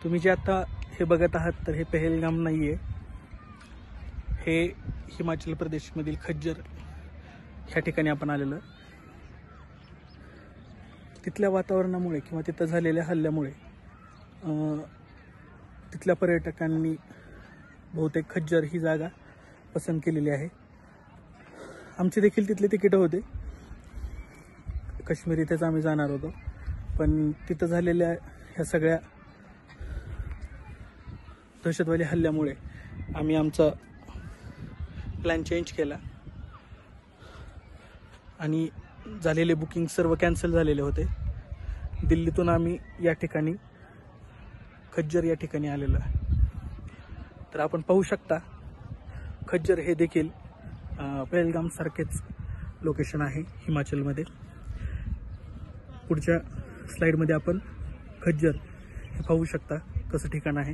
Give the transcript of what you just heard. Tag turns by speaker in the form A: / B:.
A: तुम्ही जे आता हे बघत आहात तर हे पहलगाम नाही आहे, हे हिमाचल प्रदेशमधील खज्जर ह्या ठिकाणी आपण आलेलो. तिथल्या वातावरणामुळे किंवा तिथं झालेल्या हल्ल्यामुळे तिथल्या पर्यटकांनी बहुतेक खज्जर ही जागा पसंत केलेली आहे. आमचे देखील तिथले तिकीट होते, काश्मीर इथेच आम्ही जाणार होतो, पण तिथं झालेल्या ह्या सगळ्या दहशतवादी हल्ल्यामुळे आम्ही आमचा प्लॅन चेंज केला आणि झालेले बुकिंग सर्व कॅन्सल झालेले होते. दिल्लीतून आम्ही या ठिकाणी खज्जर या ठिकाणी आलेलो आहे. तर आपण पाहू शकता खज्जर हे देखील पहलगाम सारखेच लोकेशन आहे हिमाचलमध्ये. पुढच्या स्लाइडमध्ये आपण खज्जर हे पाहू शकता कसं ठिकाण आहे.